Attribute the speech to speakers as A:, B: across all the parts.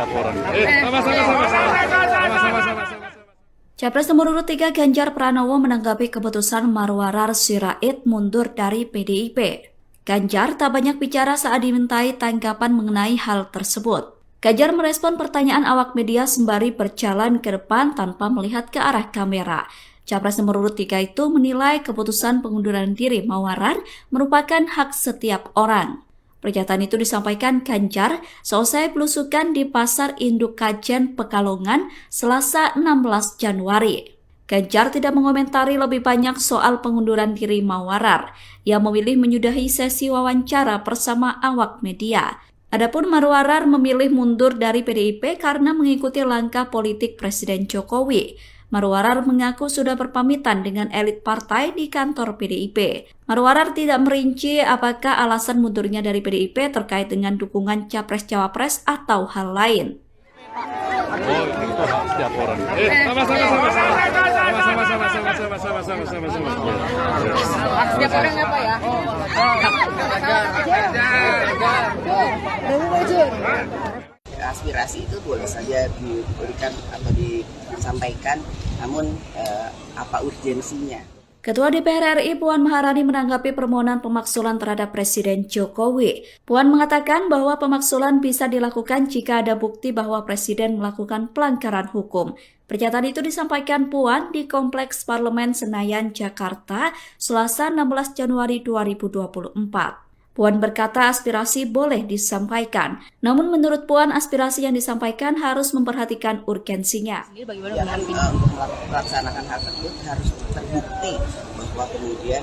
A: setiap orang. Sama-sama.
B: Capres nomor urut 3 Ganjar Pranowo menanggapi keputusan Marwarar Sirait mundur dari PDIP. Ganjar tak banyak bicara saat dimintai tanggapan mengenai hal tersebut. Ganjar merespon pertanyaan awak media sembari berjalan ke depan tanpa melihat ke arah kamera. Capres nomor urut 3 itu menilai keputusan pengunduran diri Marwarar merupakan hak setiap orang. Pernyataan itu disampaikan Ganjar seusai belusukan di Pasar Induk Kajen Pekalongan Selasa 16 Januari. Ganjar tidak mengomentari lebih banyak soal pengunduran diri Marwarar. Ia memilih menyudahi sesi wawancara bersama awak media. Adapun Marwarar memilih mundur dari PDIP karena mengikuti langkah politik Presiden Jokowi. Marwarar mengaku sudah berpamitan dengan elit partai di kantor PDIP. Marwarar tidak merinci apakah alasan mundurnya dari PDIP terkait dengan dukungan Capres-Cawapres atau hal lain.
A: Oh, itu hak setiap orang. Sama-sama.
C: Hak setiap orang apa ya?
D: Aspirasi itu boleh saja diberikan atau disampaikan, namun apa urgensinya?
B: Ketua DPR RI Puan Maharani menanggapi permohonan pemaksulan terhadap Presiden Jokowi. Puan mengatakan bahwa pemaksulan bisa dilakukan jika ada bukti bahwa Presiden melakukan pelanggaran hukum. Pernyataan itu disampaikan Puan di Kompleks Parlemen Senayan, Jakarta, Selasa 16 Januari 2024. Puan berkata aspirasi boleh disampaikan, namun menurut Puan aspirasi yang disampaikan harus memperhatikan urgensinya.
D: Untuk melaksanakan hal tersebut harus terbukti bahwa kemudian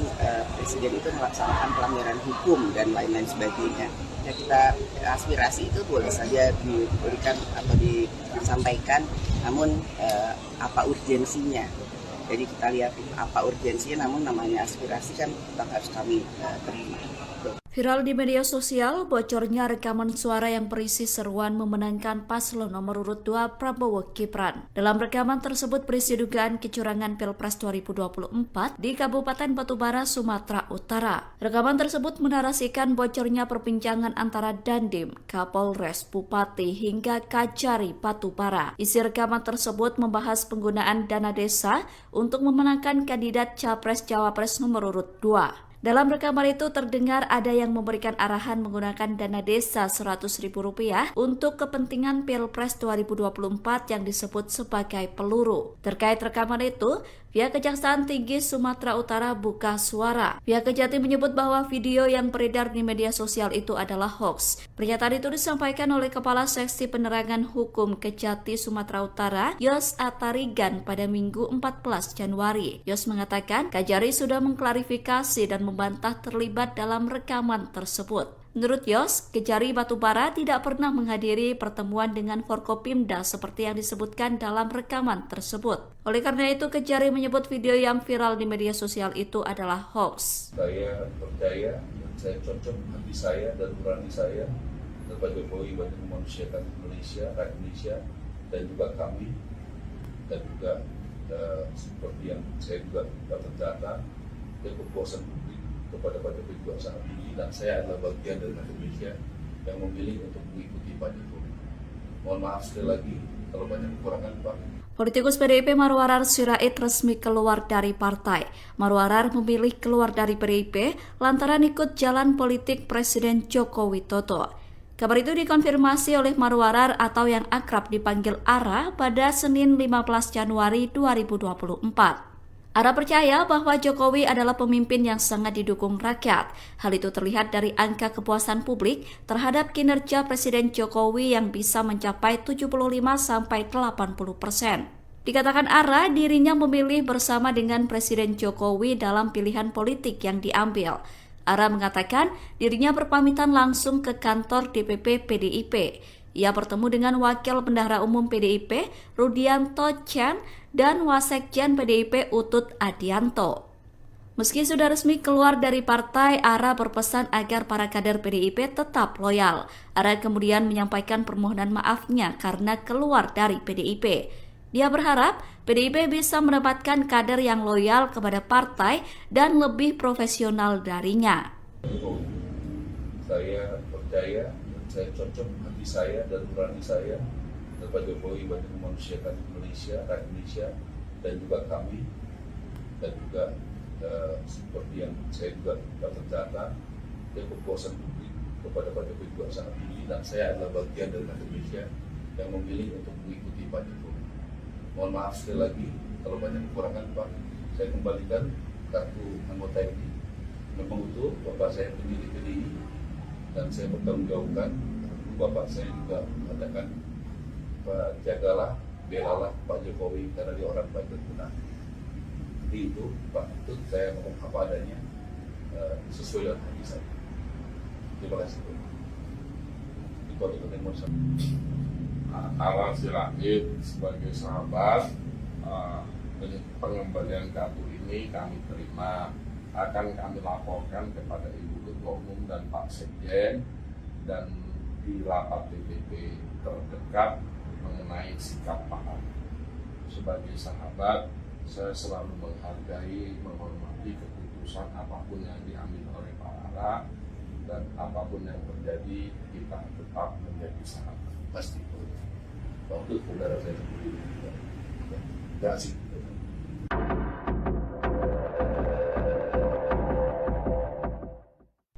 D: Presiden itu melaksanakan pelanggaran hukum dan lain-lain sebagainya. Ya, kita aspirasi itu boleh saja diberikan atau disampaikan, namun apa urgensinya? Jadi kita lihat apa urgensinya, namun namanya aspirasi kan tetap harus kami terima.
B: Viral di media sosial, bocornya rekaman suara yang berisi seruan memenangkan paslon nomor urut 2 Prabowo Gibran. Dalam rekaman tersebut berisi dugaan kecurangan Pilpres 2024 di Kabupaten Batubara, Sumatera Utara. Rekaman tersebut menarasikan bocornya perbincangan antara Dandim, Kapolres, Bupati, hingga Kajari Batubara. Isi rekaman tersebut membahas penggunaan dana desa untuk memenangkan kandidat Capres-Cawapres nomor urut 2. Dalam rekaman itu terdengar ada yang memberikan arahan menggunakan dana desa Rp100.000 untuk kepentingan Pilpres 2024 yang disebut sebagai peluru. Terkait rekaman itu, pihak Kejaksaan Tinggi Sumatera Utara buka suara. Pihak Kejati menyebut bahwa video yang beredar di media sosial itu adalah hoax. Pernyataan itu disampaikan oleh Kepala Seksi Penerangan Hukum Kejati Sumatera Utara, Yos Atarigan, pada Minggu 14 Januari. Yos mengatakan Kajari sudah mengklarifikasi dan membantah terlibat dalam rekaman tersebut. Menurut Yos, Kejari Batubara tidak pernah menghadiri pertemuan dengan Forkopimda seperti yang disebutkan dalam rekaman tersebut. Oleh karena itu, Kejari menyebut video yang viral di media sosial itu adalah hoax.
E: Saya percaya dan saya cocok hati saya dan nurani saya kepada Jokowi bagi memanusiakan Indonesia, rakyat Indonesia, dan juga kami, dan juga seperti yang saya juga dapat data dan kepuasan publik kepada Pak Jokowi juga sangat tinggi, dan saya adalah bagian dari rakyat Indonesia yang memilih untuk mengikuti Pak Jokowi. Mohon maaf sekali lagi kalau banyak kekurangan Pak.
B: Politikus PDIP Marwarar Sirait resmi keluar dari partai. Marwarar memilih keluar dari PDIP lantaran ikut jalan politik Presiden Joko Widodo. Kabar itu dikonfirmasi oleh Marwarar atau yang akrab dipanggil Ara pada Senin 15 Januari 2024. Ara percaya bahwa Jokowi adalah pemimpin yang sangat didukung rakyat. Hal itu terlihat dari angka kepuasan publik terhadap kinerja Presiden Jokowi yang bisa mencapai 75-80%. Dikatakan Ara, dirinya memilih bersama dengan Presiden Jokowi dalam pilihan politik yang diambil. Ara mengatakan dirinya berpamitan langsung ke kantor DPP PDIP. Ia bertemu dengan Wakil Bendahara Umum PDIP, Rudianto Chan, dan Wasekjen PDIP Utut Adianto. Meski sudah resmi keluar dari partai, Ara berpesan agar para kader PDIP tetap loyal. Ara kemudian menyampaikan permohonan maafnya karena keluar dari PDIP. Dia berharap PDIP bisa mendapatkan kader yang loyal kepada partai dan lebih profesional darinya.
E: Saya percaya dan saya cocok hati saya dan nurani saya dan Pak Jokowi banyak memanusiakan Indonesia, rakyat Indonesia, dan juga kami, dan juga seperti yang saya juga dapat data, kepuasan publik kepada Pak Jokowi juga sangat tinggi, dan saya adalah bagian dari rakyat Indonesia yang memilih untuk mengikuti Pak Jokowi. Mohon maaf sekali lagi kalau banyak kekurangan Pak, saya kembalikan kartu anggota ini. Memang itu Bapak saya pemilih PDI dan saya bertanggungjawabkan. Bapak saya juga mengatakan, Pak jagalah, belalah Pak Jokowi karena dia orang baik dan benar. Jadi itu Pak, itu saya ngomong apa adanya, sesuai dengan hati saya. Terima kasih. Itu yang mau saya.
C: Awal silahid sebagai sahabat, pengembalian kartu ini kami terima, akan kami laporkan kepada Ibu Ketua Umum dan Pak Sekjen, dan di rapat DPP terdekat mengenai sikap Pak Ara. Sebagai sahabat, saya selalu menghargai, menghormati keputusan apapun yang diambil oleh Pak Ara, dan apapun yang terjadi kita tetap menjadi sahabat.
E: Pasti. Waktu saudara saya sendiri. Terima kasih.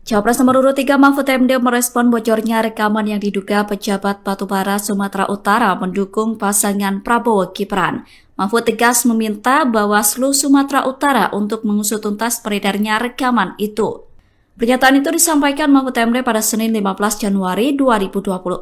B: Cawapres nomor urut 3 Mahfud MD merespon bocornya rekaman yang diduga pejabat Batubara Sumatera Utara mendukung pasangan Prabowo Gibran. Mahfud tegas meminta Bawaslu Sumatera Utara untuk mengusut tuntas beredarnya rekaman itu. Pernyataan itu disampaikan Mahfud MD pada Senin 15 Januari 2024.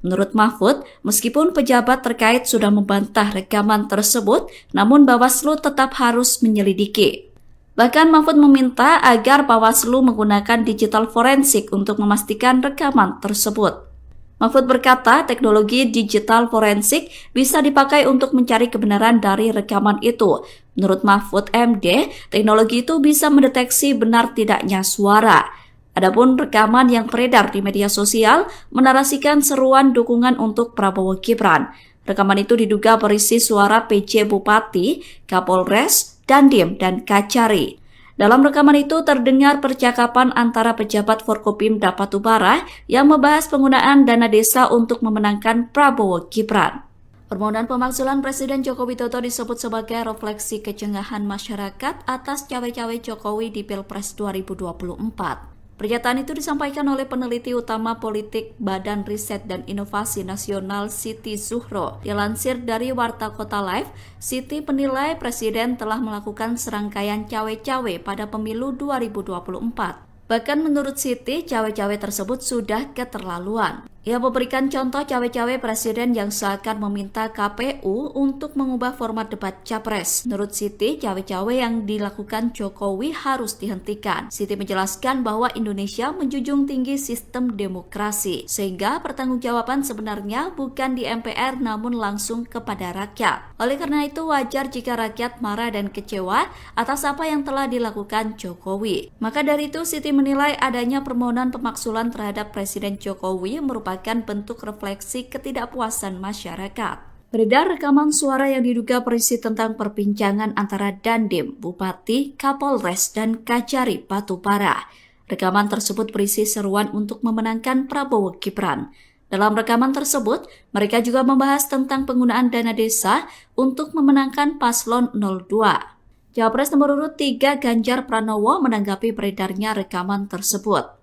B: Menurut Mahfud, meskipun pejabat terkait sudah membantah rekaman tersebut, namun Bawaslu tetap harus menyelidiki. Bahkan Mahfud meminta agar Bawaslu menggunakan digital forensik untuk memastikan rekaman tersebut. Mahfud berkata teknologi digital forensik bisa dipakai untuk mencari kebenaran dari rekaman itu. Menurut Mahfud MD, teknologi itu bisa mendeteksi benar tidaknya suara. Adapun rekaman yang beredar di media sosial menarasikan seruan dukungan untuk Prabowo Gibran. Rekaman itu diduga berisi suara PJ Bupati, Kapolres, Dandim, dan Kacari. Dalam rekaman itu terdengar percakapan antara pejabat Forkopimda Batubara yang membahas penggunaan dana desa untuk memenangkan Prabowo Gibran. Permohonan pemakzulan Presiden Joko Widodo disebut sebagai refleksi kecengahan masyarakat atas cawe-cawe Jokowi di Pilpres 2024. Pernyataan itu disampaikan oleh peneliti utama politik Badan Riset dan Inovasi Nasional Siti Zuhro. Dilansir dari Warta Kota Live, Siti menilai Presiden telah melakukan serangkaian cawe-cawe pada pemilu 2024. Bahkan menurut Siti, cawe-cawe tersebut sudah keterlaluan. Ia memberikan contoh cawe-cawe Presiden yang seakan meminta KPU untuk mengubah format debat Capres. Menurut Siti, cawe-cawe yang dilakukan Jokowi harus dihentikan. Siti menjelaskan bahwa Indonesia menjunjung tinggi sistem demokrasi, sehingga pertanggungjawaban sebenarnya bukan di MPR namun langsung kepada rakyat. Oleh karena itu wajar jika rakyat marah dan kecewa atas apa yang telah dilakukan Jokowi. Maka dari itu Siti menilai adanya permohonan pemakzulan terhadap Presiden Jokowi merupakan bentuk refleksi ketidakpuasan masyarakat. Beredar rekaman suara yang diduga berisi tentang perbincangan antara Dandim, Bupati, Kapolres, dan Kacari Batubara. Rekaman tersebut berisi seruan untuk memenangkan Prabowo Gibran. Dalam rekaman tersebut, mereka juga membahas tentang penggunaan dana desa untuk memenangkan Paslon 02. Cawapres nomor urut 3 Ganjar Pranowo menanggapi beredarnya rekaman tersebut.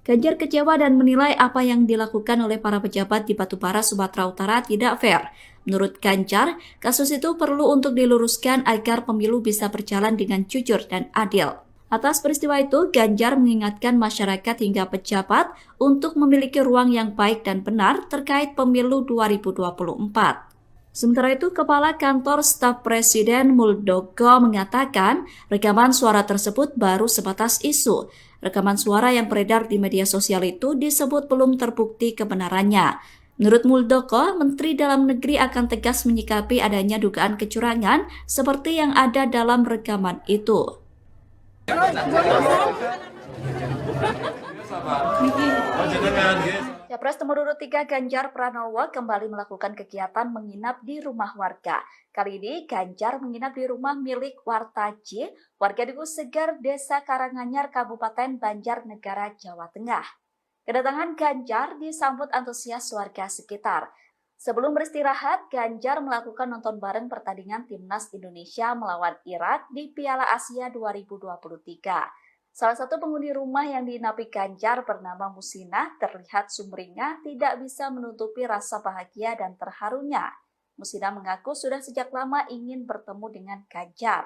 B: Ganjar kecewa dan menilai apa yang dilakukan oleh para pejabat di Batubara, Sumatera Utara tidak fair. Menurut Ganjar, kasus itu perlu untuk diluruskan agar pemilu bisa berjalan dengan jujur dan adil. Atas peristiwa itu, Ganjar mengingatkan masyarakat hingga pejabat untuk memiliki ruang yang baik dan benar terkait pemilu 2024. Sementara itu, Kepala Kantor Staf Presiden Muldoko mengatakan rekaman suara tersebut baru sebatas isu. Rekaman suara yang beredar di media sosial itu disebut belum terbukti kebenarannya. Menurut Muldoko, Menteri Dalam Negeri akan tegas menyikapi adanya dugaan kecurangan seperti yang ada dalam rekaman itu. Capres nomor urut 3 Ganjar Pranowo kembali melakukan kegiatan menginap di rumah warga. Kali ini Ganjar menginap di rumah milik Wartaji, warga Duku Segar, Desa Karanganyar, Kabupaten Banjarnegara, Jawa Tengah. Kedatangan Ganjar disambut antusias warga sekitar. Sebelum beristirahat, Ganjar melakukan nonton bareng pertandingan Timnas Indonesia melawan Irak di Piala Asia 2023. Salah satu penghuni rumah yang diinapi Ganjar bernama Musinah terlihat sumringah tidak bisa menutupi rasa bahagia dan terharunya. Musinah mengaku sudah sejak lama ingin bertemu dengan Ganjar.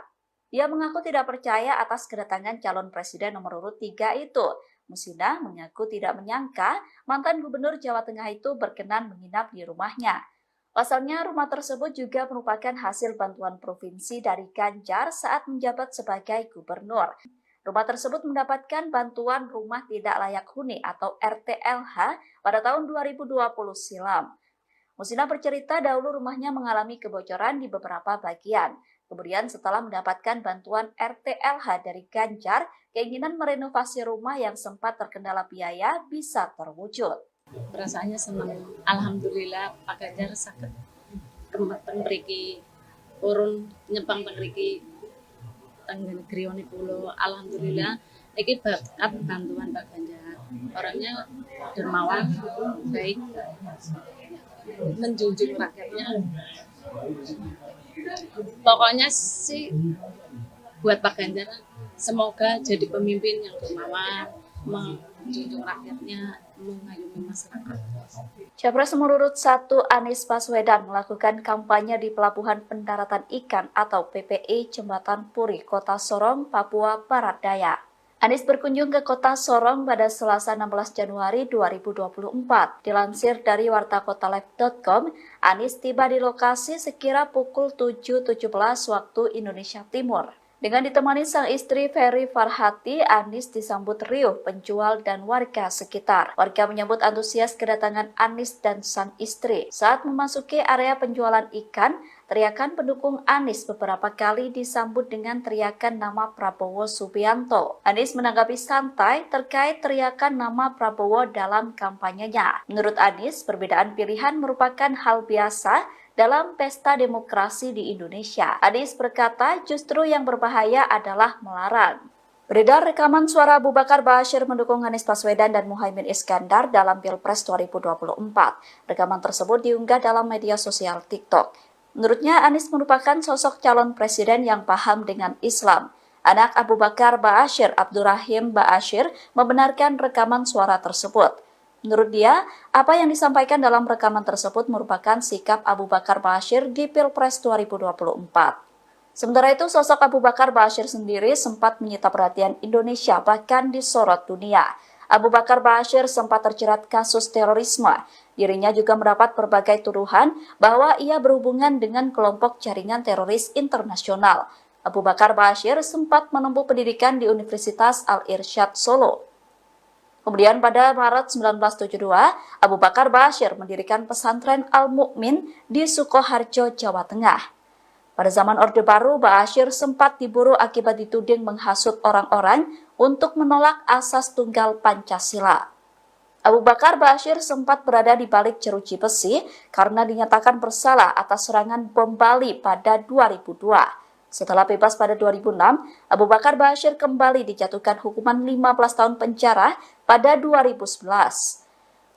B: Dia mengaku tidak percaya atas kedatangan calon presiden nomor urut 3 itu. Musinah mengaku tidak menyangka mantan gubernur Jawa Tengah itu berkenan menginap di rumahnya. Pasalnya, rumah tersebut juga merupakan hasil bantuan provinsi dari Ganjar saat menjabat sebagai gubernur. Rumah tersebut mendapatkan bantuan rumah tidak layak huni atau RTLH pada tahun 2020 silam. Musinah bercerita dahulu rumahnya mengalami kebocoran di beberapa bagian. Kemudian setelah mendapatkan bantuan RTLH dari Ganjar, keinginan merenovasi rumah yang sempat terkendala biaya bisa terwujud.
F: Perasaannya senang. Alhamdulillah Pak Ganjar sakit kembang mriki urun nyepang mriki tangga negeri pulau. Alhamdulillah iki berkat bantuan Pak Ganjar. Orangnya dermawan, baik, menjunjung rakyatnya. Pokoknya sih buat Pak Ganjar semoga jadi pemimpin yang dermawan, menjunjung rakyatnya, mengayomi masyarakat.
B: Capres nomor urut 1 Anies Baswedan melakukan kampanye di Pelabuhan Pendaratan Ikan atau PPI Jembatan Puri, Kota Sorong, Papua Barat Daya. Anies berkunjung ke Kota Sorong pada Selasa 16 Januari 2024. Dilansir dari wartakotalive.com, Anies tiba di lokasi sekira pukul 7.17 waktu Indonesia Timur. Dengan ditemani sang istri Ferry Farhati, Anies disambut riuh penjual dan warga sekitar. Warga menyambut antusias kedatangan Anies dan sang istri. Saat memasuki area penjualan ikan, teriakan pendukung Anies beberapa kali disambut dengan teriakan nama Prabowo Subianto. Anies menanggapi santai terkait teriakan nama Prabowo dalam kampanyenya. Menurut Anies, perbedaan pilihan merupakan hal biasa dalam pesta demokrasi di Indonesia. Anies berkata justru yang berbahaya adalah melarang. Beredar rekaman suara Abu Bakar Ba'asyir mendukung Anies Baswedan dan Muhaimin Iskandar dalam Pilpres 2024. Rekaman tersebut diunggah dalam media sosial TikTok. Menurutnya, Anies merupakan sosok calon presiden yang paham dengan Islam. Anak Abu Bakar Ba'asyir, Abdurrahim Ba'asyir, membenarkan rekaman suara tersebut. Menurut dia, apa yang disampaikan dalam rekaman tersebut merupakan sikap Abu Bakar Ba'asyir di Pilpres 2024. Sementara itu, sosok Abu Bakar Ba'asyir sendiri sempat menyita perhatian Indonesia, bahkan disorot dunia. Abu Bakar Ba'asyir sempat terjerat kasus terorisme. Dirinya juga mendapat berbagai tuduhan bahwa ia berhubungan dengan kelompok jaringan teroris internasional. Abu Bakar Ba'asyir sempat menempuh pendidikan di Universitas Al-Irsyad Solo. Kemudian pada Maret 1972, Abu Bakar Ba'asyir mendirikan pesantren Al-Mu'min di Sukoharjo, Jawa Tengah. Pada zaman Orde Baru, Ba'asyir sempat diburu akibat dituding menghasut orang-orang untuk menolak asas tunggal Pancasila. Abu Bakar Ba'asyir sempat berada di balik jeruji besi karena dinyatakan bersalah atas serangan bom Bali pada 2002. Setelah bebas pada 2006, Abu Bakar Ba'asyir kembali dijatuhkan hukuman 15 tahun penjara pada 2011.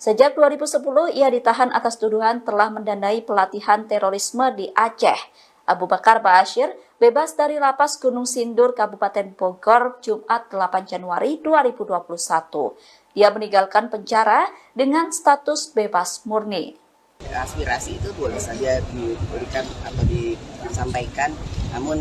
B: Sejak 2010, ia ditahan atas tuduhan telah mendanai pelatihan terorisme di Aceh. Abu Bakar Ba'asyir bebas dari lapas Gunung Sindur, Kabupaten Bogor, Jumat 8 Januari 2021. Dia meninggalkan penjara dengan status bebas murni.
D: Aspirasi itu boleh saja diberikan atau disampaikan, namun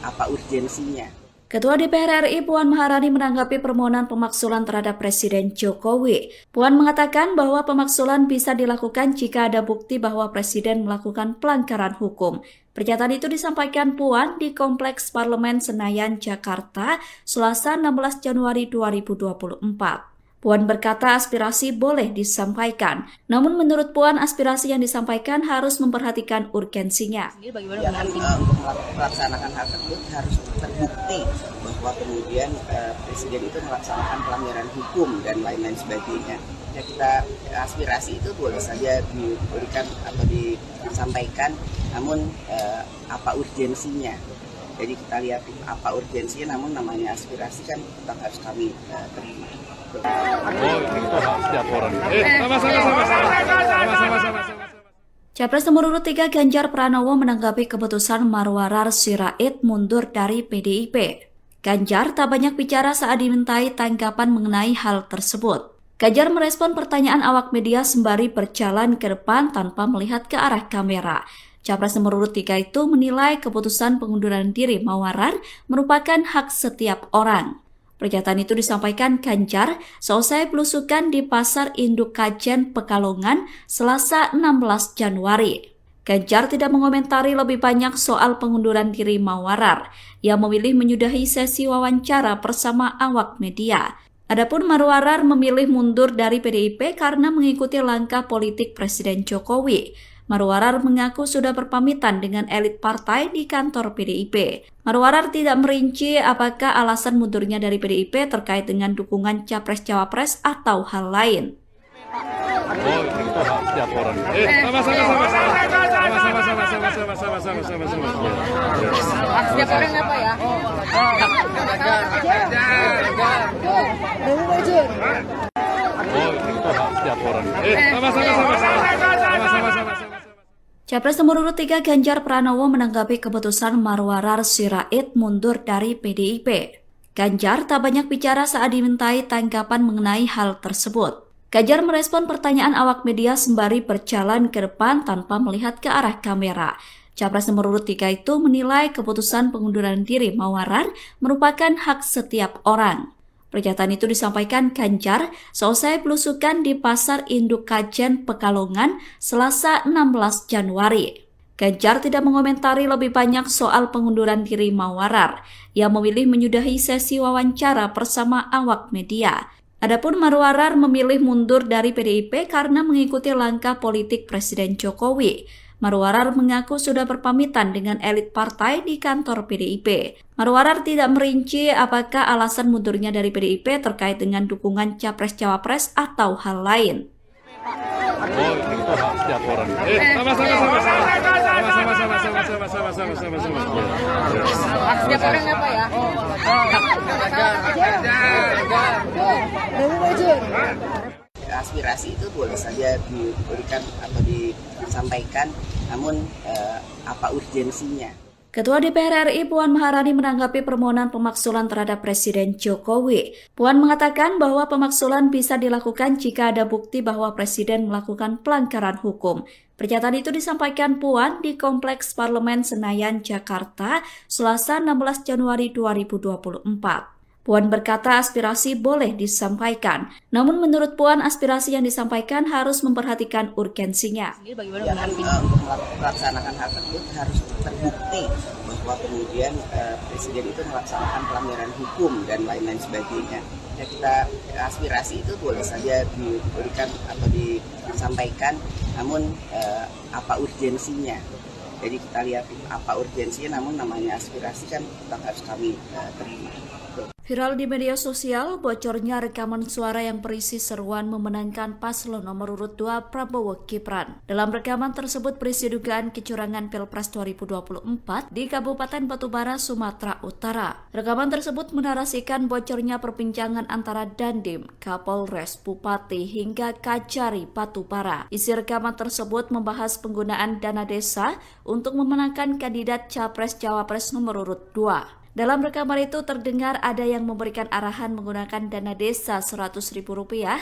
D: apa urgensinya?
B: Ketua DPR RI Puan Maharani menanggapi permohonan pemaksulan terhadap Presiden Jokowi. Puan mengatakan bahwa pemaksulan bisa dilakukan jika ada bukti bahwa Presiden melakukan pelanggaran hukum. Pernyataan itu disampaikan Puan di Kompleks Parlemen Senayan, Jakarta, Selasa 16 Januari 2024. Puan berkata aspirasi boleh disampaikan, namun menurut Puan aspirasi yang disampaikan harus memperhatikan urgensinya.
D: Untuk melaksanakan hal tersebut harus terbukti bahwa kemudian Presiden itu melaksanakan pelanggaran hukum dan lain-lain sebagainya. Ya, kita aspirasi itu boleh saja diberikan atau disampaikan, namun apa urgensinya? Jadi kita lihat apa urgensinya, namun namanya aspirasi kan tetap harus kami terima.
A: Oh, itu hak setiap orang. Sama-sama.
B: Capres nomor urut 3 Ganjar Pranowo menanggapi keputusan Marwarar Sirait mundur dari PDIP. Ganjar tak banyak bicara saat dimintai tanggapan mengenai hal tersebut. Ganjar merespon pertanyaan awak media sembari berjalan ke depan tanpa melihat ke arah kamera. Capres nomor urut 3 itu menilai keputusan pengunduran diri Marwarar merupakan hak setiap orang. Pernyataan itu disampaikan Ganjar seusai belusukan di Pasar Induk Kajen Pekalongan Selasa 16 Januari. Ganjar tidak mengomentari lebih banyak soal pengunduran diri Marwarar. Ia memilih menyudahi sesi wawancara bersama awak media. Adapun Marwarar memilih mundur dari PDIP karena mengikuti langkah politik Presiden Jokowi. Marwarar mengaku sudah berpamitan dengan elit partai di kantor PDIP. Marwarar tidak merinci apakah alasan mundurnya dari PDIP terkait dengan dukungan Capres-Cawapres atau hal lain.
A: Oh, itu hak setiap orang. Sama-sama.
G: Hak setiap orang apa ya?
A: Oh, itu hak setiap orang. Sama-sama.
B: Capres nomor urut 3 Ganjar Pranowo menanggapi keputusan Marwarar Sirait mundur dari PDIP. Ganjar tak banyak bicara saat dimintai tanggapan mengenai hal tersebut. Ganjar merespon pertanyaan awak media sembari berjalan ke depan tanpa melihat ke arah kamera. Capres nomor urut 3 itu menilai keputusan pengunduran diri Marwarar merupakan hak setiap orang. Pernyataan itu disampaikan Ganjar seusai belusukan di Pasar Induk Kajen Pekalongan Selasa 16 Januari. Ganjar tidak mengomentari lebih banyak soal pengunduran diri Marwarar. Ia memilih menyudahi sesi wawancara bersama awak media. Adapun Marwarar memilih mundur dari PDIP karena mengikuti langkah politik Presiden Jokowi. Marwarar mengaku sudah berpamitan dengan elit partai di kantor PDIP. Marwarar tidak merinci apakah alasan mundurnya dari PDIP terkait dengan dukungan Capres-Cawapres atau hal lain.
A: Oh, itu hak setiap orang. Sama-sama.
G: Hak setiap orang apa ya?
D: Aspirasi itu boleh saja diberikan atau disampaikan, namun apa urgensinya?
B: Ketua DPR RI Puan Maharani menanggapi permohonan pemaksulan terhadap Presiden Jokowi. Puan mengatakan bahwa pemaksulan bisa dilakukan jika ada bukti bahwa Presiden melakukan pelanggaran hukum. Pernyataan itu disampaikan Puan di Kompleks Parlemen Senayan, Jakarta, Selasa 16 Januari 2024. Puan berkata aspirasi boleh disampaikan, namun menurut Puan aspirasi yang disampaikan harus memperhatikan urgensinya.
D: Jangan untuk melaksanakan hal tersebut harus terbukti bahwa kemudian Presiden itu melaksanakan pelanggaran hukum dan lain-lain sebagainya. Ya, kita aspirasi itu boleh saja diberikan atau disampaikan, namun apa urgensinya? Jadi kita lihat apa urgensinya, namun namanya aspirasi kan tetap harus kami terima.
B: Viral di media sosial, bocornya rekaman suara yang berisi seruan memenangkan paslon nomor urut 2 Prabowo Gibran. Dalam rekaman tersebut berisi dugaan kecurangan Pilpres 2024 di Kabupaten Batubara, Sumatera Utara. Rekaman tersebut menarasikan bocornya perbincangan antara Dandim, Kapolres, Bupati, hingga Kajari Batubara. Isi rekaman tersebut membahas penggunaan dana desa untuk memenangkan kandidat Capres-Cawapres nomor urut 2. Dalam rekaman itu terdengar ada yang memberikan arahan menggunakan dana desa Rp100.000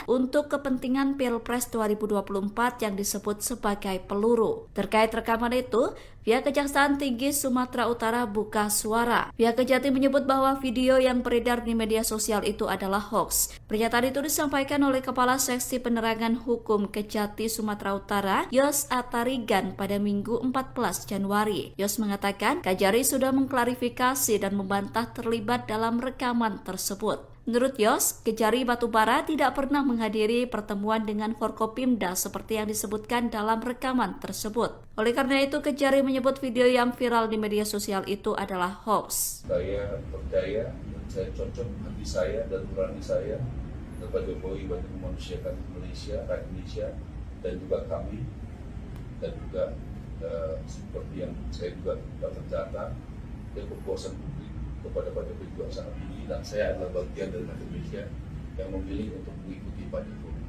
B: untuk kepentingan Pilpres 2024 yang disebut sebagai peluru. Terkait rekaman itu, pihak Kejaksaan Tinggi Sumatera Utara buka suara. Pihak Kejati menyebut bahwa video yang beredar di media sosial itu adalah hoax. Pernyataan itu disampaikan oleh Kepala Seksi Penerangan Hukum Kejati Sumatera Utara, Yos Atarigan, pada Minggu 14 Januari. Yos mengatakan Kajari sudah mengklarifikasi dan membantah terlibat dalam rekaman tersebut. Menurut Yos, Kejari Batubara tidak pernah menghadiri pertemuan dengan Forkopimda seperti yang disebutkan dalam rekaman tersebut. Oleh karena itu, Kejari menyebut video yang viral di media sosial itu adalah hoax.
E: Saya percaya dan saya cocok hati saya dan nurani saya dan Pak Jokowi banyak memanusiakan Indonesia, rakyat Indonesia, dan juga kami, dan juga seperti yang saya juga terdata, dan kepuasan publik kepada Pak Jokowi juga sangat tinggi, dan saya adalah bagian dari rakyat Indonesia yang memilih untuk mengikuti Pak Jokowi.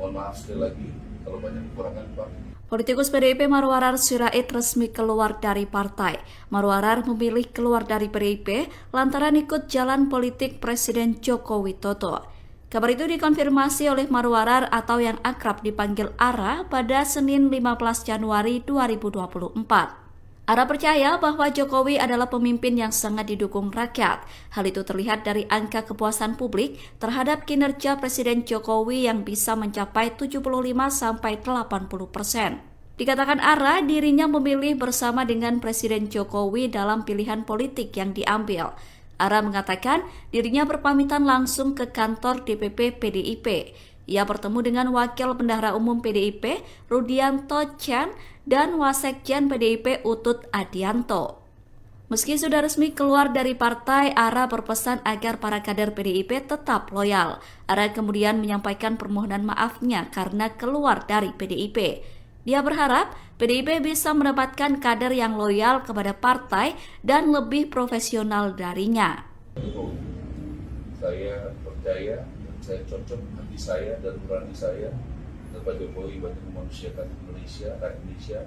E: Mohon maaf sekali lagi kalau banyak kekurangan, Pak.
B: Politikus PDIP Marwarar Sirait resmi keluar dari partai. Marwarar memilih keluar dari PDIP lantaran ikut jalan politik Presiden Joko Widodo. Kabar itu dikonfirmasi oleh Marwarar atau yang akrab dipanggil Ara pada Senin 15 Januari 2024. Ara percaya bahwa Jokowi adalah pemimpin yang sangat didukung rakyat. Hal itu terlihat dari angka kepuasan publik terhadap kinerja Presiden Jokowi yang bisa mencapai 75-80%. Dikatakan Ara, dirinya memilih bersama dengan Presiden Jokowi dalam pilihan politik yang diambil. Ara mengatakan dirinya berpamitan langsung ke kantor DPP PDIP. Ia bertemu dengan Wakil Bendahara Umum PDIP, Rudianto Chan, dan Wasekjen PDIP Utut Adianto. Meski sudah resmi keluar dari partai, Ara berpesan agar para kader PDIP tetap loyal. Ara kemudian menyampaikan permohonan maafnya karena keluar dari PDIP. Dia berharap PDIP bisa mendapatkan kader yang loyal kepada partai dan lebih profesional darinya.
E: Saya percaya, saya cocok hati saya dan nurani saya dan Pak Jokowi banyak memanusiakan Indonesia, rakyat Indonesia,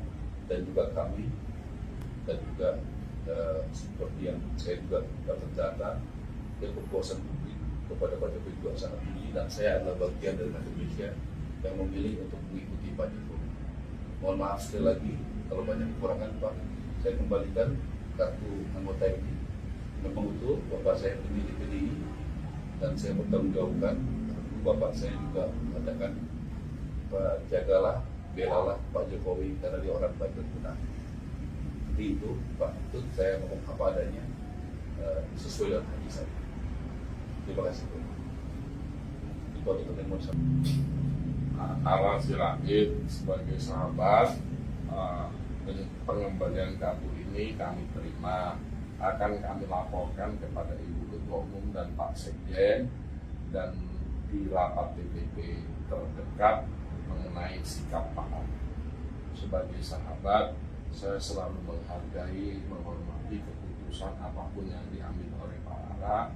E: dan juga kami, dan juga seperti yang saya juga dapat data, kepuasan publik kepada Pak Jokowi juga sangat tinggi, dan saya adalah bagian dari rakyat Indonesia yang memilih untuk mengikuti Pak Jokowi. Mohon maaf sekali lagi kalau banyak kekurangan, Pak. Saya kembalikan kartu anggota ini. Memang betul Bapak saya pemilih PDI dan saya bertanggungjawabkan. Bapak saya juga mengatakan, Pak, jagalah, belalah Pak Jokowi karena dia orang baik dan benar. Jadi itu Pak, itu saya ngomong apa adanya, sesuai dengan hati saya. Terima kasih. Itu yang mau saya.
C: Ara Sirait sebagai sahabat, pengembalian kartu ini kami terima, akan kami laporkan kepada Ibu Ketua Umum dan Pak Sekjen, dan di rapat DPP terdekat mengenai sikap Pak Ara. Sebagai sahabat, saya selalu menghargai, menghormati keputusan apapun yang diambil oleh Pak Ara,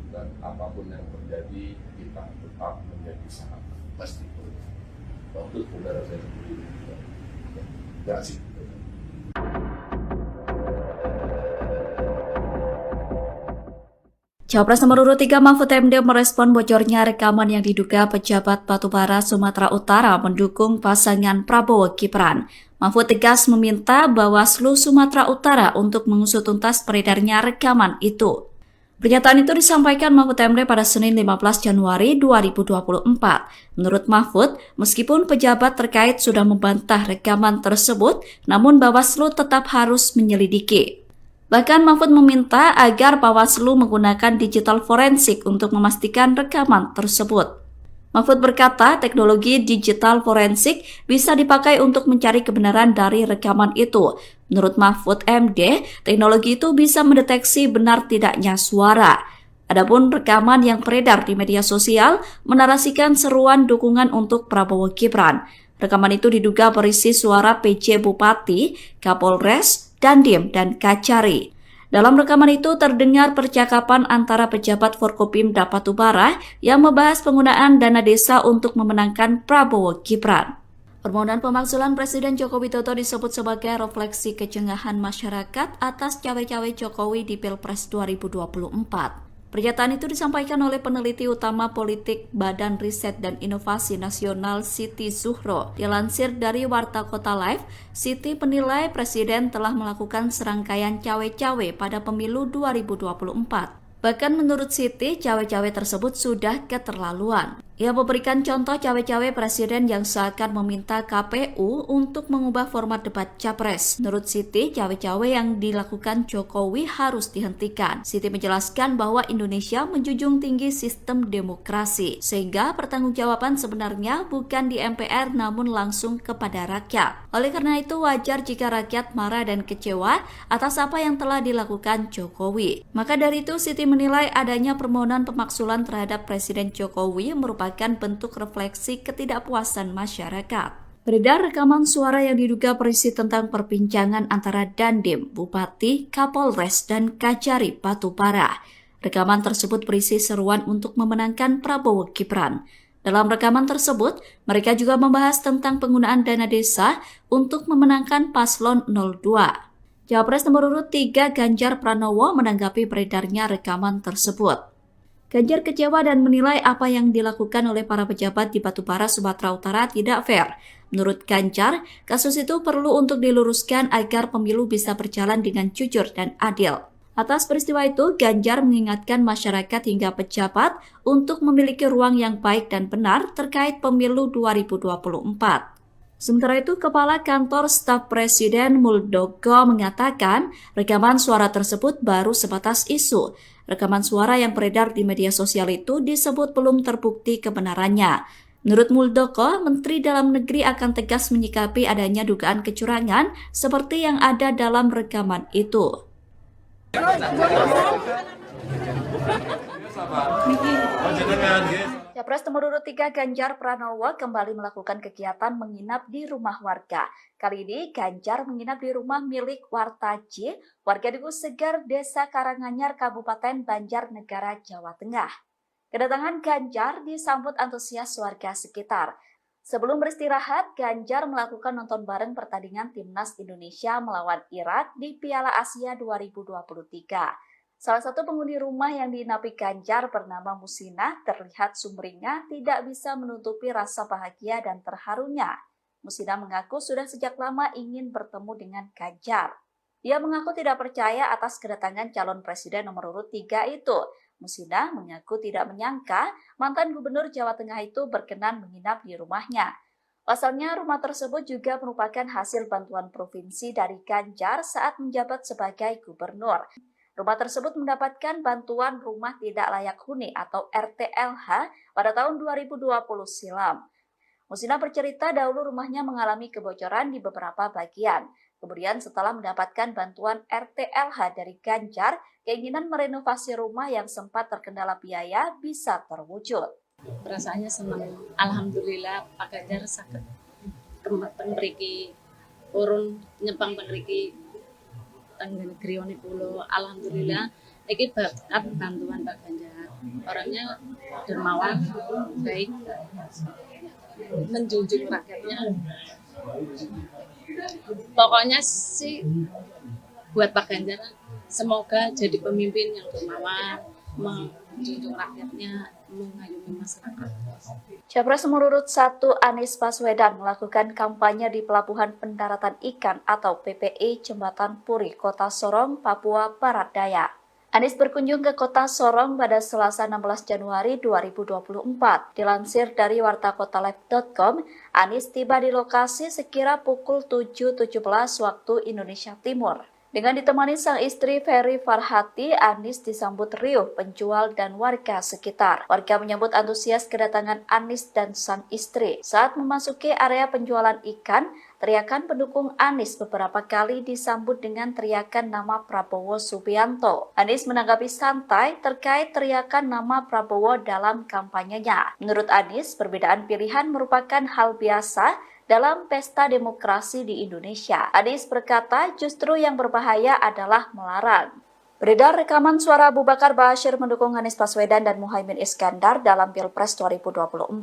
C: dan apapun yang terjadi kita tetap menjadi sahabat.
E: Pasti waktu saudara saya sendiri. Terima kasih.
B: Cawapres nomor urut 3 Mahfud MD merespon bocornya rekaman yang diduga pejabat Batubara Sumatera Utara mendukung pasangan Prabowo Gibran. Mahfud tegas meminta Bawaslu Sumatera Utara untuk mengusut tuntas beredarnya rekaman itu. Pernyataan itu disampaikan Mahfud MD pada Senin 15 Januari 2024. Menurut Mahfud, meskipun pejabat terkait sudah membantah rekaman tersebut, namun Bawaslu tetap harus menyelidiki. Bahkan Mahfud meminta agar Bawaslu menggunakan digital forensik untuk memastikan rekaman tersebut. Mahfud berkata teknologi digital forensik bisa dipakai untuk mencari kebenaran dari rekaman itu. Menurut Mahfud MD, teknologi itu bisa mendeteksi benar tidaknya suara. Adapun rekaman yang beredar di media sosial menarasikan seruan dukungan untuk Prabowo Gibran. Rekaman itu diduga berisi suara PJ Bupati, Kapolres, Dandim, dan Kacari. Dalam rekaman itu terdengar percakapan antara pejabat Forkopimda Batubara yang membahas penggunaan dana desa untuk memenangkan Prabowo Gibran. Permohonan pemakzulan Presiden Joko Widodo disebut sebagai refleksi kecengahan masyarakat atas cawe-cawe Jokowi di Pilpres 2024. Pernyataan itu disampaikan oleh peneliti utama politik Badan Riset dan Inovasi Nasional Siti Zuhro. Dilansir dari Warta Kota Live, Siti menilai Presiden telah melakukan serangkaian cawe-cawe pada pemilu 2024. Bahkan menurut Siti, cawe-cawe tersebut sudah keterlaluan. Ia memberikan contoh cawe-cawe Presiden yang seakan meminta KPU untuk mengubah format debat Capres. Menurut Siti, cawe-cawe yang dilakukan Jokowi harus dihentikan. Siti menjelaskan bahwa Indonesia menjunjung tinggi sistem demokrasi, sehingga pertanggungjawaban sebenarnya bukan di MPR namun langsung kepada rakyat. Oleh karena itu wajar jika rakyat marah dan kecewa atas apa yang telah dilakukan Jokowi. Maka dari itu Siti menilai adanya permohonan pemakzulan terhadap Presiden Jokowi merupakan bentuk refleksi ketidakpuasan masyarakat. Beredar rekaman suara yang diduga berisi tentang perbincangan antara Dandim, Bupati, Kapolres, dan Kacari Batubara. Rekaman tersebut berisi seruan untuk memenangkan Prabowo Gibran. Dalam rekaman tersebut, mereka juga membahas tentang penggunaan dana desa untuk memenangkan paslon 02. Capres nomor urut 3 Ganjar Pranowo menanggapi beredarnya rekaman tersebut. Ganjar kecewa dan menilai apa yang dilakukan oleh para pejabat di Batubara, Sumatera Utara tidak fair. Menurut Ganjar, kasus itu perlu untuk diluruskan agar pemilu bisa berjalan dengan jujur dan adil. Atas peristiwa itu, Ganjar mengingatkan masyarakat hingga pejabat untuk memiliki ruang yang baik dan benar terkait pemilu 2024. Sementara itu, Kepala Kantor Staf Presiden Muldoko mengatakan rekaman suara tersebut baru sebatas isu. Rekaman suara yang beredar di media sosial itu disebut belum terbukti kebenarannya. Menurut Muldoko, Menteri Dalam Negeri akan tegas menyikapi adanya dugaan kecurangan seperti yang ada dalam rekaman itu. Capres nomor urut 3 Ganjar Pranowo kembali melakukan kegiatan menginap di rumah warga. Kali ini Ganjar menginap di rumah milik Wartaji, warga Dukuh Segar, Desa Karanganyar, Kabupaten Banjarnegara, Jawa Tengah. Kedatangan Ganjar disambut antusias warga sekitar. Sebelum beristirahat, Ganjar melakukan nonton bareng pertandingan Timnas Indonesia melawan Irak di Piala Asia 2023. Salah satu penghuni rumah yang diinapi Ganjar bernama Musina terlihat sumringah tidak bisa menutupi rasa bahagia dan terharunya. Musina mengaku sudah sejak lama ingin bertemu dengan Ganjar. Dia mengaku tidak percaya atas kedatangan calon presiden nomor urut 3 itu. Musina mengaku tidak menyangka mantan gubernur Jawa Tengah itu berkenan menginap di rumahnya. Pasalnya rumah tersebut juga merupakan hasil bantuan provinsi dari Ganjar saat menjabat sebagai gubernur. Rumah tersebut mendapatkan bantuan rumah tidak layak huni atau RTLH pada tahun 2020 silam. Musina bercerita dahulu rumahnya mengalami kebocoran di beberapa bagian. Kemudian setelah mendapatkan bantuan RTLH dari Ganjar, keinginan merenovasi rumah yang sempat terkendala biaya bisa terwujud.
F: Perasaannya senang. Alhamdulillah Pak Ganjar sakit mriki urun nyepang mriki tangga negeri pulau. Alhamdulillah iki berkat bantuan Pak Ganjar. Orangnya dermawan, baik, menjunjung rakyatnya. Pokoknya sih buat Pak Ganjar semoga jadi pemimpin yang dermawan, menjunjung rakyatnya, mengayomi masyarakat.
B: Capres nomor urut 1 Anies Baswedan melakukan kampanye di Pelabuhan Pendaratan Ikan atau PPI Jembatan Puri, Kota Sorong, Papua Barat Daya. Anies berkunjung ke Kota Sorong pada Selasa 16 Januari 2024. Dilansir dari wartakotalive.com, Anies tiba di lokasi sekira pukul 7.17 waktu Indonesia Timur. Dengan ditemani sang istri Ferry Farhati, Anies disambut riuh penjual dan warga sekitar. Warga menyambut antusias kedatangan Anies dan sang istri. Saat memasuki area penjualan ikan, teriakan pendukung Anies beberapa kali disambut dengan teriakan nama Prabowo Subianto. Anies menanggapi santai terkait teriakan nama Prabowo dalam kampanyenya. Menurut Anies, perbedaan pilihan merupakan hal biasa dalam pesta demokrasi di Indonesia. Anies berkata justru yang berbahaya adalah melarang. Beredar rekaman suara Abu Bakar Ba'asyir mendukung Anies Baswedan dan Muhaimin Iskandar dalam Pilpres 2024.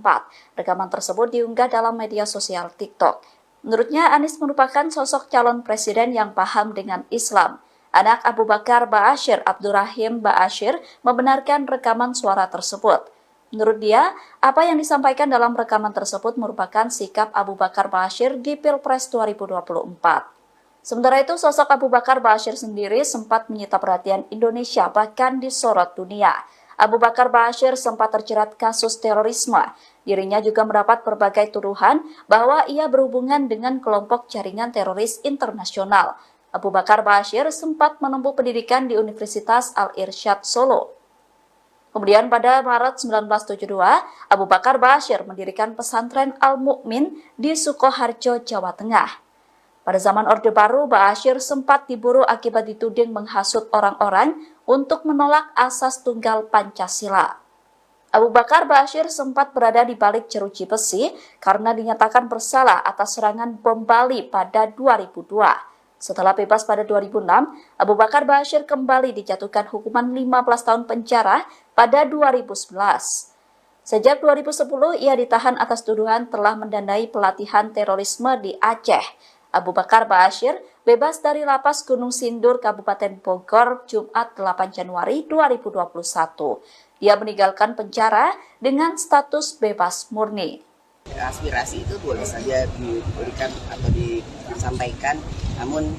B: Rekaman tersebut diunggah dalam media sosial TikTok. Menurutnya Anies merupakan sosok calon presiden yang paham dengan Islam. Anak Abu Bakar Ba'asyir, Abdurrahim Ba'asyir, membenarkan rekaman suara tersebut. Menurut dia, apa yang disampaikan dalam rekaman tersebut merupakan sikap Abu Bakar Ba'asyir di Pilpres 2024. Sementara itu, sosok Abu Bakar Ba'asyir sendiri sempat menyita perhatian Indonesia, bahkan disorot dunia. Abu Bakar Ba'asyir sempat terjerat kasus terorisme. Dirinya juga mendapat berbagai tuduhan bahwa ia berhubungan dengan kelompok jaringan teroris internasional. Abu Bakar Ba'asyir sempat menempuh pendidikan di Universitas Al-Irsyad Solo. Kemudian pada Maret 1972, Abu Bakar Ba'asyir mendirikan pesantren Al-Mu'min di Sukoharjo, Jawa Tengah. Pada zaman Orde Baru, Ba'asyir sempat diburu akibat dituding menghasut orang-orang untuk menolak asas tunggal Pancasila. Abu Bakar Ba'asyir sempat berada di balik jeruji besi karena dinyatakan bersalah atas serangan bom Bali pada 2002. Setelah bebas pada 2006, Abu Bakar Ba'asyir kembali dijatuhkan hukuman 15 tahun penjara pada 2011. Sejak 2010, ia ditahan atas tuduhan telah mendanai pelatihan terorisme di Aceh. Abu Bakar Ba'asyir bebas dari Lapas Gunung Sindur, Kabupaten Bogor, Jumat 8 Januari 2021. Dia meninggalkan penjara dengan status bebas murni.
D: Aspirasi itu boleh saja diberikan atau disampaikan, namun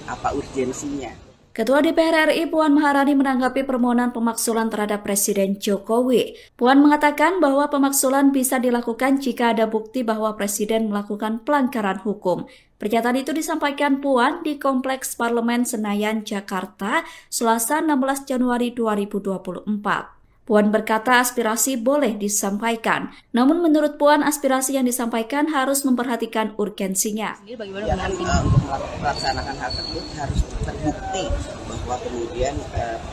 D: apa urgensinya?
B: Ketua DPR RI Puan Maharani menanggapi permohonan pemaksulan terhadap Presiden Jokowi. Puan mengatakan bahwa pemaksulan bisa dilakukan jika ada bukti bahwa Presiden melakukan pelanggaran hukum. Pernyataan itu disampaikan Puan di Kompleks Parlemen Senayan, Jakarta, Selasa 16 Januari 2024. Puan berkata aspirasi boleh disampaikan, namun menurut Puan aspirasi yang disampaikan harus memperhatikan urgensinya.
D: Jangan untuk melaksanakan hal tersebut harus terbukti bahwa kemudian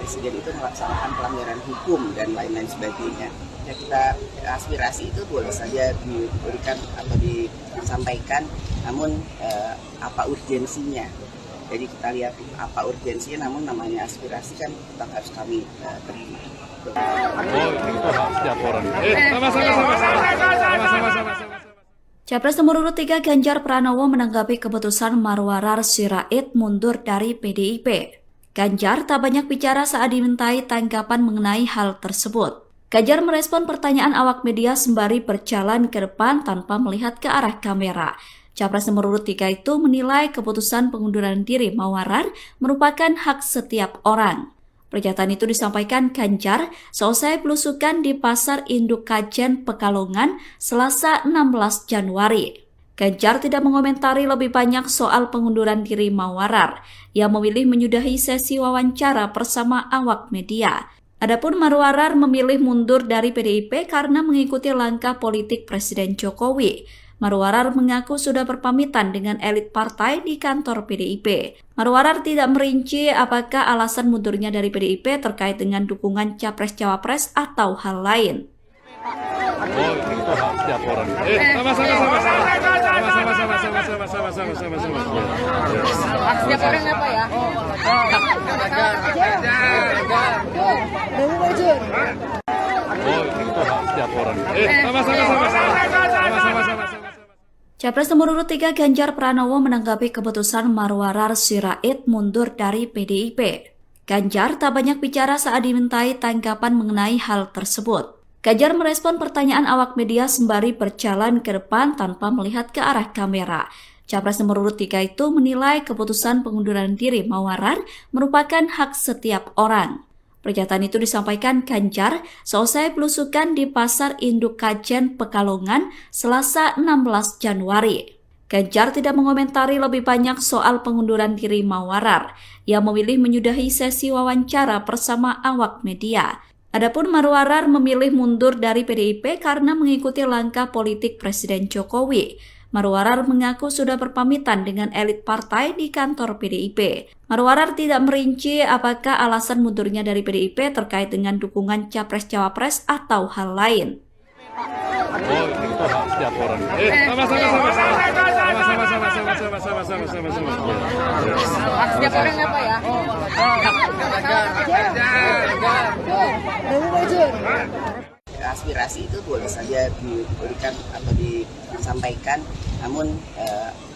D: Presiden itu melaksanakan pelanggaran hukum dan lain-lain sebagainya. Ya, kita aspirasi itu boleh saja diberikan atau disampaikan, namun apa urgensinya? Jadi kita lihat apa urgensinya, namun namanya aspirasi kan tetap harus kami terima.
B: Capres nomor urut 3 Ganjar Pranowo menanggapi keputusan Marwarar Sirait mundur dari PDIP. Ganjar tak banyak bicara saat dimintai tanggapan mengenai hal tersebut. Ganjar merespon pertanyaan awak media sembari berjalan ke depan tanpa melihat ke arah kamera. Capres nomor urut 3 itu menilai keputusan pengunduran diri Marwarar merupakan hak setiap orang. Pernyataan itu disampaikan Ganjar seusai belusukan di Pasar Induk Kajen, Pekalongan, Selasa 16 Januari. Ganjar tidak mengomentari lebih banyak soal pengunduran diri Marwarar. Ia memilih menyudahi sesi wawancara bersama awak media. Adapun Marwarar memilih mundur dari PDIP karena mengikuti langkah politik Presiden Jokowi. Marwarar mengaku sudah berpamitan dengan elit partai di kantor PDIP. Marwarar tidak merinci apakah alasan mundurnya dari PDIP terkait dengan dukungan Capres-Cawapres atau hal lain.
A: Itu hak setiap orang.
G: Hak setiap orang apa ya?
A: Itu hak setiap orang.
B: Capres nomor urut 3 Ganjar Pranowo menanggapi keputusan Marwarar Sirait mundur dari PDIP. Ganjar tak banyak bicara saat dimintai tanggapan mengenai hal tersebut. Ganjar merespon pertanyaan awak media sembari berjalan ke depan tanpa melihat ke arah kamera. Capres nomor urut 3 itu menilai keputusan pengunduran diri Marwarar merupakan hak setiap orang. Pernyataan itu disampaikan Ganjar seusai belusukan di Pasar Induk Kajen, Pekalongan, Selasa 16 Januari. Ganjar tidak mengomentari lebih banyak soal pengunduran diri Marwarar. Ia memilih menyudahi sesi wawancara bersama awak media. Adapun Marwarar memilih mundur dari PDIP karena mengikuti langkah politik Presiden Jokowi. Marwarar mengaku sudah berpamitan dengan elit partai di kantor PDIP. Marwarar tidak merinci apakah alasan mundurnya dari PDIP terkait dengan dukungan Capres-Cawapres atau hal lain.
A: Itu hak setiap orang.
G: Hak setiap orang apa ya?
D: Aspirasi itu boleh saja diberikan atau disampaikan, namun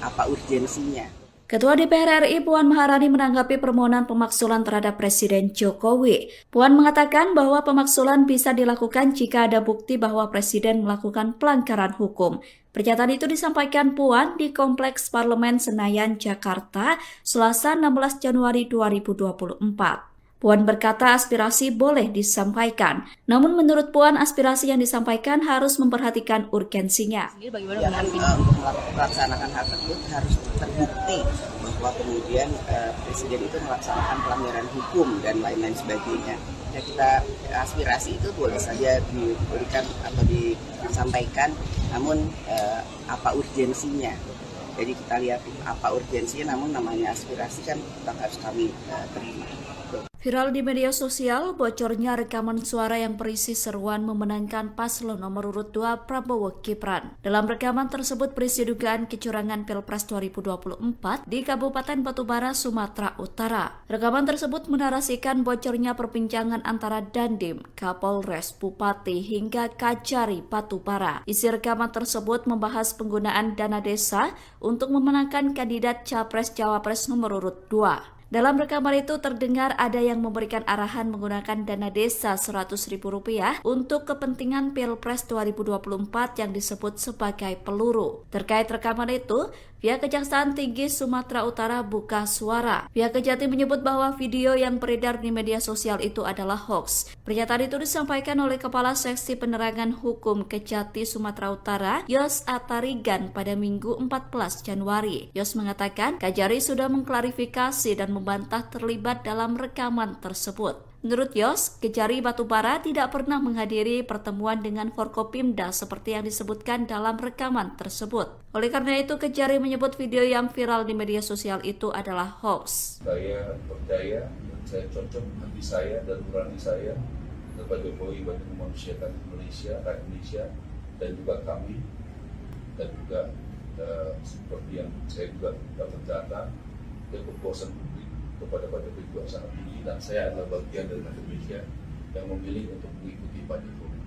D: apa urgensinya?
B: Ketua DPR RI Puan Maharani menanggapi permohonan pemaksulan terhadap Presiden Jokowi. Puan mengatakan bahwa pemaksulan bisa dilakukan jika ada bukti bahwa Presiden melakukan pelanggaran hukum. Pernyataan itu disampaikan Puan di Kompleks Parlemen Senayan, Jakarta, Selasa 16 Januari 2024. Puan berkata aspirasi boleh disampaikan, namun menurut Puan aspirasi yang disampaikan harus memperhatikan urgensinya.
D: Jangan untuk melaksanakan hal tersebut harus terbukti bahwa kemudian Presiden itu melaksanakan pelanggaran hukum dan lain-lain sebagainya. Ya, kita aspirasi itu boleh saja diberikan atau disampaikan, namun apa urgensinya? Jadi kita lihat apa urgensinya, namun namanya aspirasi kan tetap harus kami terima.
B: Viral di media sosial, bocornya rekaman suara yang berisi seruan memenangkan paslon nomor urut 2 Prabowo Gibran. Dalam rekaman tersebut berisi dugaan kecurangan Pilpres 2024 di Kabupaten Batubara, Sumatera Utara. Rekaman tersebut menarasikan bocornya perbincangan antara Dandim, Kapolres, Bupati, hingga Kajari Batubara. Isi rekaman tersebut membahas penggunaan dana desa untuk memenangkan kandidat Capres-Cawapres nomor urut 2. Dalam rekaman itu terdengar ada yang memberikan arahan menggunakan dana desa Rp100.000 untuk kepentingan Pilpres 2024 yang disebut sebagai peluru. Terkait rekaman itu, pihak Kejaksaan Tinggi Sumatera Utara buka suara. Pihak Kejati menyebut bahwa video yang beredar di media sosial itu adalah hoax. Pernyataan itu disampaikan oleh Kepala Seksi Penerangan Hukum Kejati Sumatera Utara, Yos Atarigan, pada Minggu 14 Januari. Yos mengatakan Kajari sudah mengklarifikasi dan membantah terlibat dalam rekaman tersebut. Menurut Yos, Kejari Batubara tidak pernah menghadiri pertemuan dengan Forkopimda seperti yang disebutkan dalam rekaman tersebut. Oleh karena itu, Kejari menyebut video yang viral di media sosial itu adalah hoax.
E: Saya percaya dan saya cocok hati saya dan nurani saya Pak Jokowi banyak memanusiakan Indonesia, rakyat Indonesia, dan juga kami, dan juga seperti yang saya juga dapat data, kepuasan publik kepada Pak Jokowi juga sangat tinggi, dan saya adalah bagian dari rakyat Indonesia yang memilih untuk mengikuti Pak Jokowi.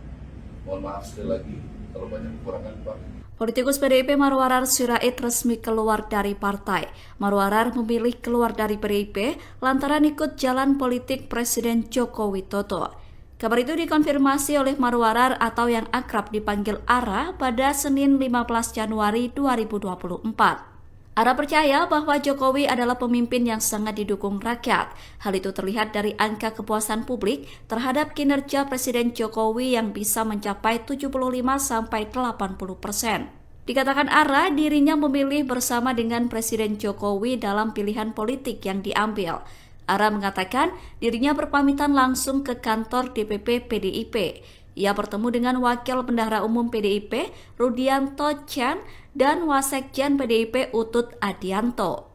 E: Mohon maaf sekali lagi kalau banyak kekurangan, Pak.
B: Politikus PDIP Marwarar Sirait resmi keluar dari partai. Marwarar memilih keluar dari PDIP lantaran ikut jalan politik Presiden Joko Widodo. Kabar itu dikonfirmasi oleh Marwarar atau yang akrab dipanggil Ara pada Senin 15 Januari 2024. Ara percaya bahwa Jokowi adalah pemimpin yang sangat didukung rakyat. Hal itu terlihat dari angka kepuasan publik terhadap kinerja Presiden Jokowi yang bisa mencapai 75-80%. Dikatakan Ara, dirinya memilih bersama dengan Presiden Jokowi dalam pilihan politik yang diambil. Ara mengatakan dirinya berpamitan langsung ke kantor DPP PDIP. Ia bertemu dengan Wakil Bendahara Umum PDIP, Rudianto Chan, dan Wasekjen PDIP Utut Adianto.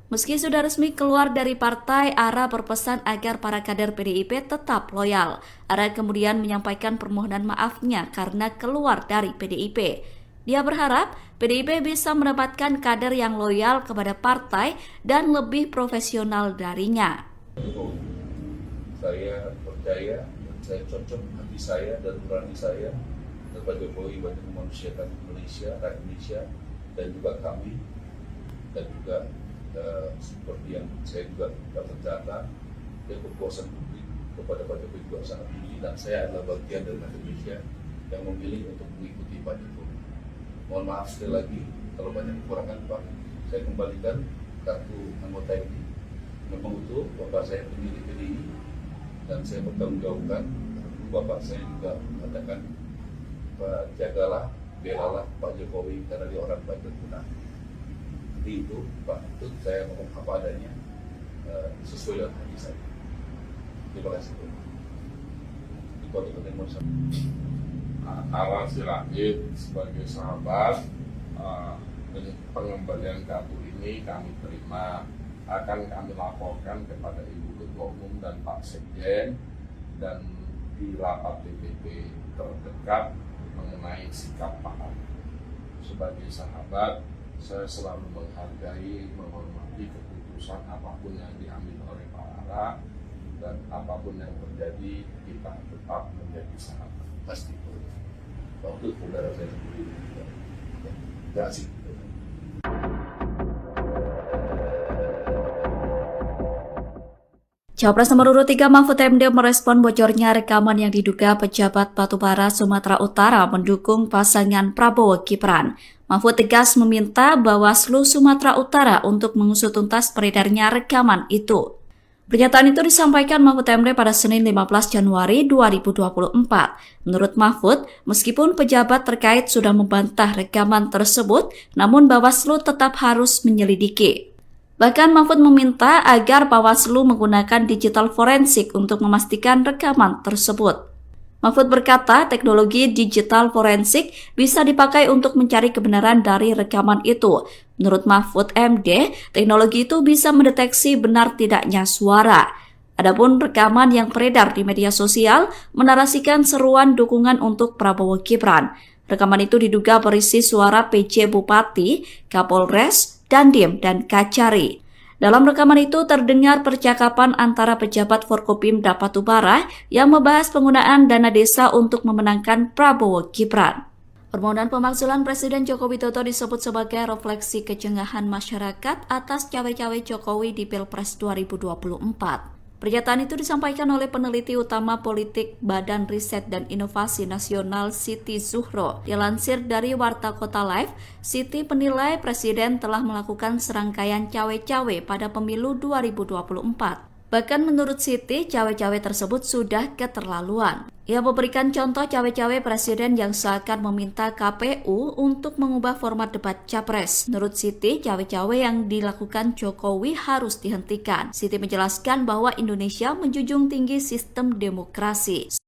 B: Meski sudah resmi keluar dari partai, Ara berpesan agar para kader PDIP tetap loyal. Ara kemudian menyampaikan permohonan maafnya karena keluar dari PDIP. Dia berharap PDIP bisa mendapatkan kader yang loyal kepada partai dan lebih profesional darinya.
E: Saya percaya dan saya cocok hati saya dan nurani saya Pak Jokowi banyak memanusiakan Indonesia, rakyat Indonesia, dan juga kami, dan juga seperti yang saya juga dapat data, kepuasan publik kepada Pak Jokowi juga sangat tinggi, dan saya adalah bagian dari rakyat Indonesia yang memilih untuk mengikuti Pak Jokowi. Mohon maaf sekali lagi kalau banyak kekurangan, Pak. Saya kembalikan kartu anggota ini. Memang itu Bapak saya pemilih PDI dan saya bertanggungjawabkan. Bapak saya juga mengatakan, Pak, jagalah, belalah Pak Jokowi karena dia orang baik dan benar. Jadi itu Pak, itu saya ngomong apa adanya sesuai dengan hati saya. Terima kasih. Itu yang mau saya.
C: Ara Sirait sebagai sahabat, pengembalian kartu ini kami terima, akan kami laporkan kepada Ibu Ketua Umum dan Pak Sekjen, dan di rapat DPP terdekat mengenai sikap Pak Ara. Sebagai sahabat, saya selalu menghargai, menghormati keputusan apapun yang diambil oleh Pak Ara, dan apapun yang terjadi kita tetap menjadi sahabat.
E: Pasti. Waktu saudara saya sendiri. Terima kasih.
B: Cawapres nomor urut 3 Mahfud MD merespon bocornya rekaman yang diduga pejabat Batubara, Sumatera Utara mendukung pasangan Prabowo Gibran. Mahfud tegas meminta Bawaslu Sumatera Utara untuk mengusut tuntas beredarnya rekaman itu. Pernyataan itu disampaikan Mahfud MD pada Senin 15 Januari 2024. Menurut Mahfud, meskipun pejabat terkait sudah membantah rekaman tersebut, namun Bawaslu tetap harus menyelidiki. Bahkan Mahfud meminta agar Bawaslu menggunakan digital forensik untuk memastikan rekaman tersebut. Mahfud berkata teknologi digital forensik bisa dipakai untuk mencari kebenaran dari rekaman itu. Menurut Mahfud MD, teknologi itu bisa mendeteksi benar tidaknya suara. Adapun rekaman yang beredar di media sosial menarasikan seruan dukungan untuk Prabowo Gibran. Rekaman itu diduga berisi suara PJ Bupati, Kapolres, Dandim, dan Kacari. Dalam rekaman itu terdengar percakapan antara pejabat Forkopimda Batubara yang membahas penggunaan dana desa untuk memenangkan Prabowo Gibran. Permohonan pemakzulan Presiden Joko Widodo disebut sebagai refleksi kecengahan masyarakat atas cawe-cawe Jokowi di Pilpres 2024. Pernyataan itu disampaikan oleh peneliti utama politik Badan Riset dan Inovasi Nasional Siti Zuhro. Dilansir dari Warta Kota Live, Siti menilai Presiden telah melakukan serangkaian cawe-cawe pada pemilu 2024. Bahkan menurut Siti, cawe-cawe tersebut sudah keterlaluan. Ia memberikan contoh cawe-cawe Presiden yang seakan meminta KPU untuk mengubah format debat Capres. Menurut Siti, cawe-cawe yang dilakukan Jokowi harus dihentikan. Siti menjelaskan bahwa Indonesia menjunjung tinggi sistem demokrasi.